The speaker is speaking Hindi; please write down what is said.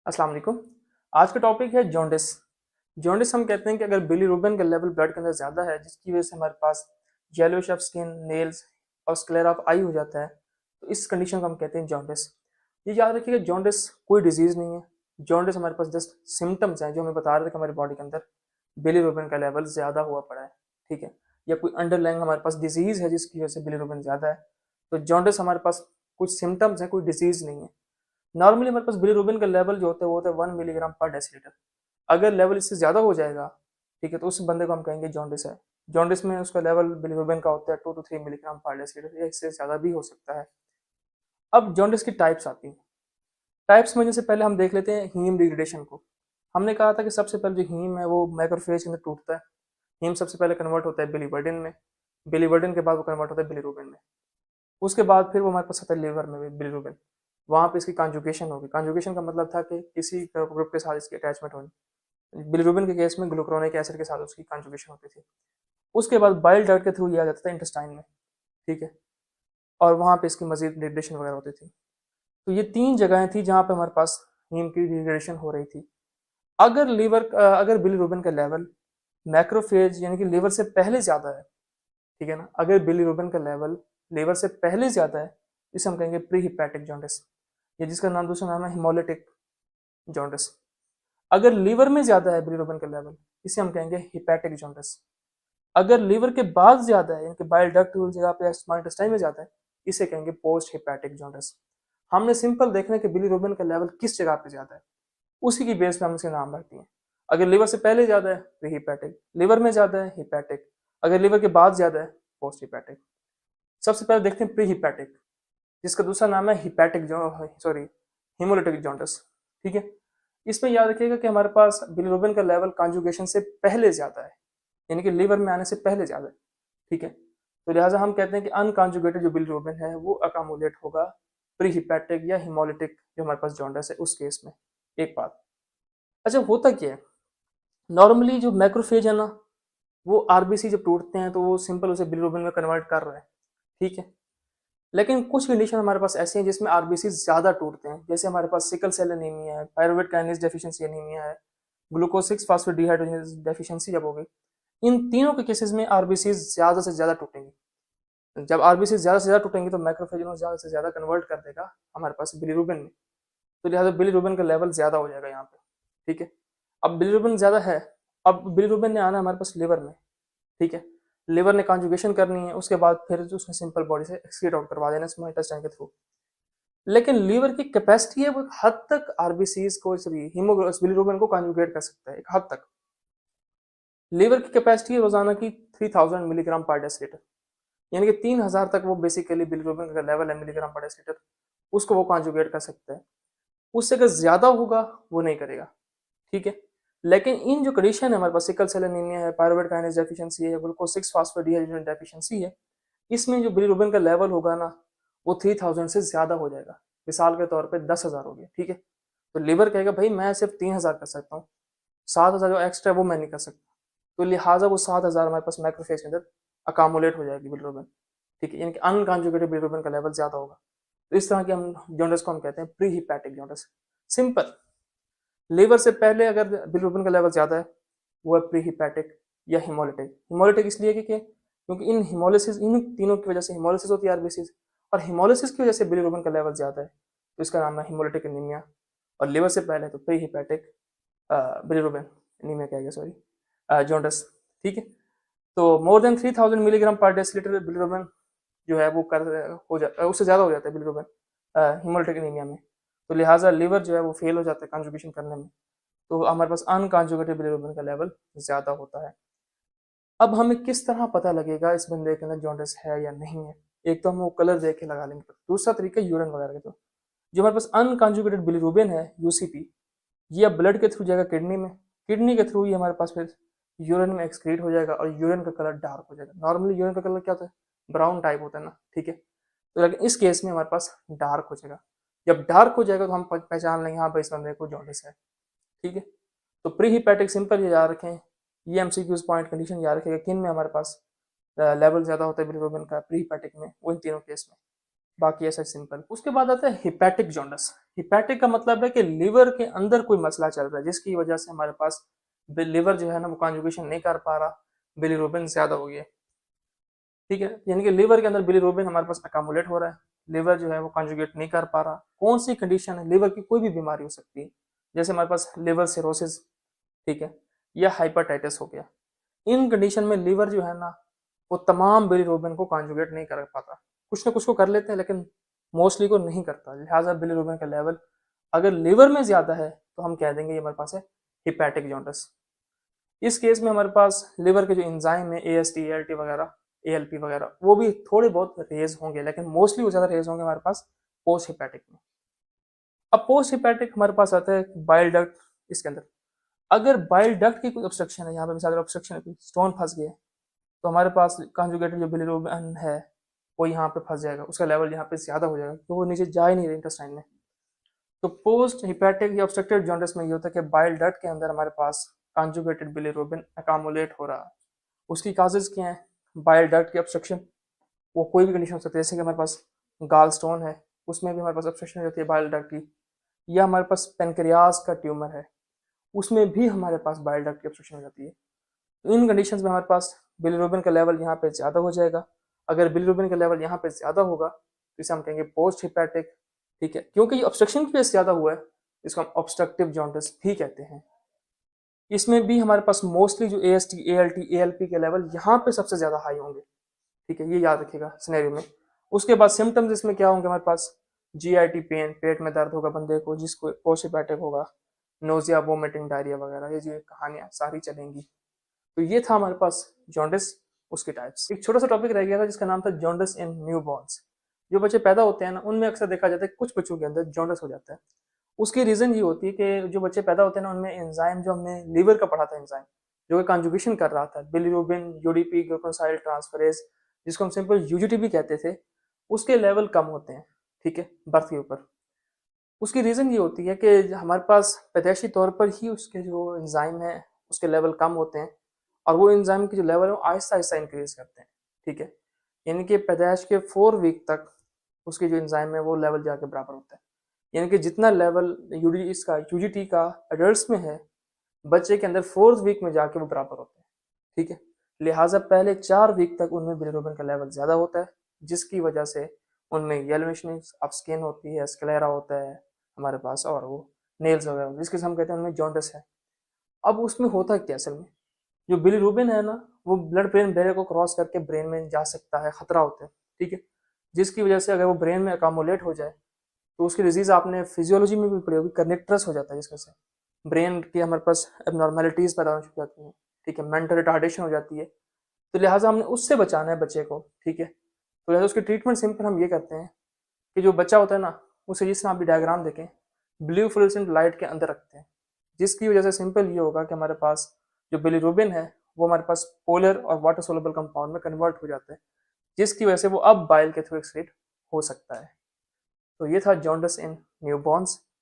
अस्सलाम वालेकुम। आज का टॉपिक है जॉन्डिस। जॉन्डिस हम कहते हैं कि अगर बिलीरुबिन का लेवल ब्लड के अंदर ज़्यादा है जिसकी वजह से हमारे पास येलोइश ऑफ स्किन, नेल्स और स्क्लेरा ऑफ आई हो जाता है, तो इस कंडीशन को हम कहते हैं जॉन्डिस। ये याद रखिएगा, जॉन्डिस कोई डिजीज़ नहीं है। जॉन्डिस हमारे पास जस्ट सिम्टम्स हैं जो हमें बता रहे थे कि हमारी बॉडी के अंदर बिलीरुबिन का लेवल ज़्यादा हुआ पड़ा है, ठीक है? या कोई अंडरलाइंग हमारे पास डिजीज़ है जिसकी वजह से बिलीरुबिन ज़्यादा है। तो जॉन्डिस हमारे पास कुछ सिम्टम्स हैं, कोई डिजीज़ नहीं है। नॉर्मली हमारे पास बिलीरुबिन का लेवल जो होता है वो होता है 1 मिलीग्राम पर डेसीलीटर। अगर लेवल इससे ज़्यादा हो जाएगा, ठीक है, तो उस बंदे को हम कहेंगे जॉन्डिस है। जॉन्डिस में उसका लेवल बिलीरुबिन का होता है 2 to 3 मिलीग्राम पर डेसीलीटर, या इससे ज़्यादा भी हो सकता है। अब जॉन्डिस की टाइप्स आती हैं। टाइप्स में जैसे पहले हम देख लेते हैं हीम डिग्रेडेशन को। हमने कहा था कि सबसे पहले जो हीम है वो मैक्रोफेज के अंदर टूटता है। हीम सबसे पहले कन्वर्ट होता है बिलीवर्डिन में। बिलीवर्डिन के बाद वो कन्वर्ट होता है बिलीरुबिन में। उसके बाद फिर वो हमारे पास आता है लिवर में भी बिलीरुबिन। वहाँ पे इसकी कॉन्जुगेशन होगी। कॉन्जुगेशन का मतलब था कि किसी ग्रुप के साथ इसकी अटैचमेंट होनी। बिलीरुबिन के केस में ग्लूकुरोनिक एसिड के साथ उसकी कॉन्जुगेशन होती थी। उसके बाद बाइल डक्ट के थ्रू ये आ जाता था इंटेस्टाइन में, ठीक है, और वहाँ पे इसकी मजीद डिग्रेडेशन वगैरह होती थी। तो ये 3 जगहें थी जहाँ पे हमारे पास हीम की डिग्रेडेशन हो रही थी। अगर बिलीरुबिन का लेवल मैक्रोफेज यानी कि लिवर से पहले ज़्यादा है, ठीक है ना, अगर बिलीरुबिन का लेवल लिवर से पहले ज़्यादा है, इसे हम कहेंगे प्री हिपैटिक जॉन्डिस, या जिसका नाम दूसरा नाम है हिमोलिटिक जॉन्डिस। अगर लीवर में ज़्यादा है बिलीरुबिन का लेवल, इसे हम कहेंगे हिपैटिक जॉन्डिस। अगर लीवर के बाद ज़्यादा है यानी कि बाइल डक्ट जगह पे स्मॉल इंटेस्टाइन में ज़्यादा है, इसे कहेंगे पोस्ट हिपैटिक जॉन्डिस। हमने सिंपल देखना है कि बिलीरुबिन का लेवल किस जगह पे ज़्यादा है, उसी की बेस पे हम इसके नाम रखते हैं। अगर लिवर से पहले ज़्यादा है प्री हिपैटिक, लिवर में ज़्यादा है हिपैटिक, अगर लिवर के बाद ज़्यादा है पोस्ट हिपैटिक। सबसे पहले देखते हैं प्री हिपैटिक, जिसका दूसरा नाम है हिपैटिक जो सॉरी हिमोलिटिक जॉन्डिस, ठीक है। इसमें याद रखिएगा कि हमारे पास बिलीरुबिन का लेवल कॉन्जुगेशन से पहले ज़्यादा है, यानी कि लीवर में आने से पहले ज़्यादा है, ठीक है। तो लिहाजा हम कहते हैं कि अनकॉन्जुगेटेड जो बिलीरुबिन है वो अकामुलेट होगा प्री हिपैटिक या हिमोलिटिक जो हमारे पास जॉन्डिस है उस केस में। एक बात, अच्छा होता क्या है, नॉर्मली जो मैक्रोफेज है ना, वो आरबीसी जब टूटते हैं तो वो सिंपल उसे बिलीरुबिन में कन्वर्ट कर रहे हैं, ठीक है। लेकिन कुछ कंडीशन हमारे पास ऐसी हैं जिसमें आरबीसी ज़्यादा टूटते हैं, जैसे हमारे पास सिकल सेल एनीमिया है, पायरुवेट काइनेज डेफिशिएंसी एनीमिया है, ग्लूकोज 6 फॉस्फेटडिहाइड्रोजनेज डेफिशिएंसी जब होगी, इन तीनों के केसेस में आरबीसी ज़्यादा से ज़्यादा टूटेंगी। जब आरबीसी ज़्यादा से ज़्यादा टूटेंगी तो मैक्रोफेज उन्हें ज़्यादा से ज़्यादा कन्वर्ट कर देगा हमारे पास बिलीरुबिन में। तो लिहाजा बिलीरुबिन का लेवल ज़्यादा हो जाएगा यहाँ पे, ठीक है। अब बिलीरुबिन ज़्यादा है, अब बिलीरुबिन ने आना हमारे पास लिवर में, ठीक है। लिवर ने कॉन्जुगेशन करनी है, उसके बाद फिर जो उसने सिंपल बॉडी से एक्सक्रीट आउट करवा देना स्मॉल इंटेस्टाइन के थ्रू। लेकिन लीवर की कैपेसिटी है वो एक हद तक आरबीसीज को सॉरी बिलीरुबिन को कॉन्जुगेट कर सकता है, एक हद तक। लीवर की कैपेसिटी है रोजाना की 3000 मिलीग्राम पर डेसीलीटर, यानी कि 3000 तक वो बेसिकली बिलीरुबिन का लेवल है मिलीग्राम पर डेसीलीटर, उसको वो कॉन्जुगेट कर सकता है। उससे अगर ज्यादा होगा वो नहीं करेगा, ठीक है। लेकिन इन जो कंडीशन है हमारे पास सिकल सेल एनीमिया है, पायरुवेट काइनेज डेफिशिएंसी है, ग्लूकोज 6 फॉस्फेटडिहाइड्रोजनेज डेफिशिएंसी है, इसमें जो बिलीरुबिन का लेवल होगा ना वो 3000 से ज्यादा हो जाएगा। मिसाल के तौर पे 10,000 हो गया, ठीक है। तो लिवर कहेगा भाई मैं सिर्फ 3000 कर सकता हूँ, 7000 जो एक्स्ट्रा वो मैं नहीं कर सकता। तो लिहाजा वो 7000 हमारे पास मैक्रोफेज के अंदर अकामुलेट हो जाएगी बिलीरुबिन, ठीक है, यानी कि अनकॉन्जुगेटेड बिलीरुबिन का लेवल ज्यादा होगा। तो इस तरह के हम जॉन्डिस को हम कहते हैं pre hepatic jaundice. Simple, liver से पहले अगर बिलीरुबिन का लेवल ज़्यादा है वो है प्री हिपैटिक या हिमोलिटिक। हिमोलिटिक इसलिए क्योंकि इन हिमोलिसिस इन तीनों की वजह से हिमोलिसिस होती है आरबीसीज, और हिमोलिसिस की वजह से बिलीरुबिन का लेवल ज़्यादा है, तो इसका नाम है हिमोलिटिक एनीमिया। और लिवर से पहले तो प्री हिपैटिक बिलीरुबिन एनीमिया कह गया सॉरी जॉन्डिस, ठीक है। तो मोर देन 3000 मिलीग्राम पर डेसीलीटर बिलीरुबिन जो है वो कर हो जाता है, उससे ज़्यादा हो जाता है बिलीरुबिन हिमोलिटिक एनीमिया में। तो लिहाजा लिवर जो है वो फेल हो जाता है कॉन्जुगेशन करने में, तो हमारे पास अनकॉन्जुगेटेड बिलीरुबिन का लेवल ज़्यादा होता है। अब हमें किस तरह पता लगेगा इस बंदे के अंदर जॉन्डिस है या नहीं है? एक तो हम वो कलर देख के लगा लेंगे, दूसरा तरीका यूरिन वगैरह के। तो जो हमारे पास अनकॉन्जुगेटेड बिलीरुबिन है यूसीपी, ये अब ब्लड के थ्रू जाएगा किडनी में, किडनी के थ्रू ये हमारे पास फिर यूरिन में एक्सक्रीट हो जाएगा और यूरिन का कलर डार्क हो जाएगा। नॉर्मली यूरिन का कलर क्या होता है, ब्राउन टाइप होता है ना, ठीक है। तो लेकिन इस केस में हमारे पास डार्क हो जाएगा। जब डार्क हो जाएगा तो हम पहचान लेंगे हाँ भाई इस बंदे को जॉन्डिस है, ठीक है। तो प्री हिपैटिक सिंपल ये याद रखें, ये एमसीक्यूज पॉइंट कंडीशन याद रखेगा किन में हमारे पास लेवल ज़्यादा होता है बिलीरुबिन का प्री हिपैटिक में, वो इन तीनों केस में। बाकी ऐसा सिंपल। उसके बाद आता है हिपैटिक जॉन्डिस। हिपैटिक का मतलब है कि लिवर के अंदर कोई मसला चल रहा है जिसकी वजह से हमारे पास लिवर जो है ना वो कॉन्जुगेशन नहीं कर पा रहा, बिलीरुबिन ज्यादा हो गया। ठीक है, यानी कि लिवर के अंदर बिलीरुबिन हमारे पास अकामुलेट हो रहा है, लिवर जो है वो कॉन्जुगेट नहीं कर पा रहा। कौन सी कंडीशन है, लिवर की कोई भी बीमारी हो सकती है, जैसे हमारे पास लिवर सिरोसिस, ठीक है, या हाइपरटाइटिस हो गया। इन कंडीशन में लिवर जो है ना वो तमाम बिलीरुबिन को कॉन्जुगेट नहीं कर पाता, कुछ ना कुछ को कर लेते हैं लेकिन मोस्टली को नहीं करता। लिहाजा बिलीरुबिन का लेवल अगर लिवर में ज्यादा है तो हम कह देंगे ये हमारे पास है हिपैटिक जॉन्डिस। इस केस में हमारे पास लिवर के जो एंजाइम है AST ALT वगैरह ALP वगैरह वो भी थोड़े बहुत रेज होंगे, लेकिन मोस्टली वो ज्यादा रेज होंगे हमारे पास पोस्ट हिपैटिक में। अब पोस्ट हिपैटिक हमारे पास आता है बाइल डक्ट। इसके अंदर अगर बाइल डक्ट की कोई ऑब्स्ट्रक्शन है, यहाँ पे मिसाल ऑब्स्ट्रक्शन है, स्टोन फंस गया, तो हमारे पास कॉन्जुगेटेड जो बिलीरुबिन है वो यहाँ पे फंस जाएगा, उसका लेवल यहाँ पे ज्यादा हो जाएगा तो वो नीचे जा ही नहीं रहा इंटेस्टाइन में। तो पोस्ट हिपैटिक या ऑब्स्ट्रक्टेड जॉन्डिस में ये होता है कि बाइल डक्ट के अंदर हमारे पास कॉन्जुगेटेड बिलीरुबिन अकामुलेट हो रहा है। उसकी काजेज क्या है, बाइल डक्ट की ऑब्स्ट्रक्शन, वो कोई भी कंडीशन हो सकती है, जैसे कि हमारे पास गाल स्टोन है उसमें भी हमारे पास ऑब्स्ट्रक्शन हो जाती है बाइल डक्ट की, या हमारे पास पेनक्रियाज का ट्यूमर है उसमें भी हमारे पास बाइल डक्ट की ऑब्स्ट्रक्शन हो जाती है। तो इन कंडीशंस में हमारे पास बिलीरुबिन का लेवल यहाँ पे ज़्यादा हो जाएगा। अगर बिलीरुबिन का लेवल यहाँ पे ज़्यादा होगा तो इसे हम कहेंगे पोस्ट हिपैटिक। ठीक है, क्योंकि ये ऑब्स्ट्रक्शन की वजह से ज़्यादा हुआ है, इसको हम ऑब्स्ट्रक्टिव जॉन्डिस भी कहते हैं। इसमें भी हमारे पास मोस्टली जो AST ALT ALP के लेवल यहाँ पे सबसे ज़्यादा हाई होंगे। ठीक है, ये याद रखिएगा सिनेरियो में। उसके बाद सिम्टम्स इसमें क्या होंगे हमारे पास, GIT पेन, पेट में दर्द होगा बंदे को जिसको पोस्ट हिपैटिक होगा, नोजिया, वोमिटिंग, डायरिया वगैरह, ये जो कहानियाँ सारी चलेंगी। तो ये था हमारे पास जॉन्डिस, उसके टाइप्स। एक छोटा सा टॉपिक रह गया था जिसका नाम था जॉन्डिस इन न्यूबॉर्न्स। जो बच्चे पैदा होते हैं ना उनमें अक्सर देखा जाता है कुछ बच्चों के अंदर जॉन्डिस हो जाता है। उसकी रीजन ये होती है कि जो बच्चे पैदा होते हैं ना उनमें एंजाइम, जो हमने लीवर का पढ़ा था एंजाइम जो कि कॉन्जुगेशन कर रहा था बिलीरुबिन, UDP, ग्लूकोसाइल ट्रांसफरेज, जिसको हम सिंपल UGT भी कहते थे, उसके लेवल कम होते हैं। ठीक है, बर्थ के ऊपर। उसकी रीज़न ये होती है कि हमारे पास पैदाइशी तौर पर ही उसके जो एंजाइम है उसके लेवल कम होते हैं, और वो एंजाइम के जो लेवल है वो आहिस्ता आहिस्ता इंक्रीज करते हैं। ठीक है, यानी कि पैदाइश के 4 वीक तक उसके जो एंजाइम है वो लेवल जाके बराबर होता है। यानी कि जितना लेवल UGT का एडल्ट्स में है, बच्चे के अंदर 4th वीक में जाके वो बराबर होते हैं। ठीक है, लिहाजा पहले 4 वीक तक उनमें बिलीरुबिन का लेवल ज़्यादा होता है, जिसकी वजह से उनमें येलोइश ऑफ स्किन होती है, स्क्लेरा होता है हमारे पास, और वो नेल्स वगैरह जिसके हम कहते हैं उनमें जॉन्डिस है। अब उसमें होता क्या असल में, जो बिलीरुबिन है ना वो ब्लड ब्रेन बैरियर को क्रॉस करके ब्रेन में जा सकता है, खतरा होता है। ठीक है, जिसकी वजह से अगर वो ब्रेन में अकामुलेट हो जाए तो उसकी डिजीज आपने फिजियोलॉजी में भी पढ़ी होगी, कर्निक्टरस हो जाता है, जिसकी वजह से ब्रेन की हमारे पास एबनॉर्मेलिटीज पैदा हो जाती हैं। ठीक है, मेंटल रिटार्डेशन हो जाती है। तो लिहाजा हमने उससे बचाना है बच्चे को। ठीक है, तो लिहाजा उसकी ट्रीटमेंट सिंपल हम ये करते हैं कि जो बच्चा होता है ना उसे जिस तरह आप भी डायग्राम देखें ब्लू फ्लोरेसेंट लाइट के अंदर रखते हैं, जिसकी वजह से सिंपल ये होगा कि हमारे पास जो बिलीरुबिन है वो हमारे पास पोलर और वाटर सोलुबल कंपाउंड में कन्वर्ट हो जाता है, जिसकी वजह से वो अब बाइल के थ्रू एक्सक्रीट हो सकता है। तो ये था जॉन्डिस इन न्यूबॉर्न्स।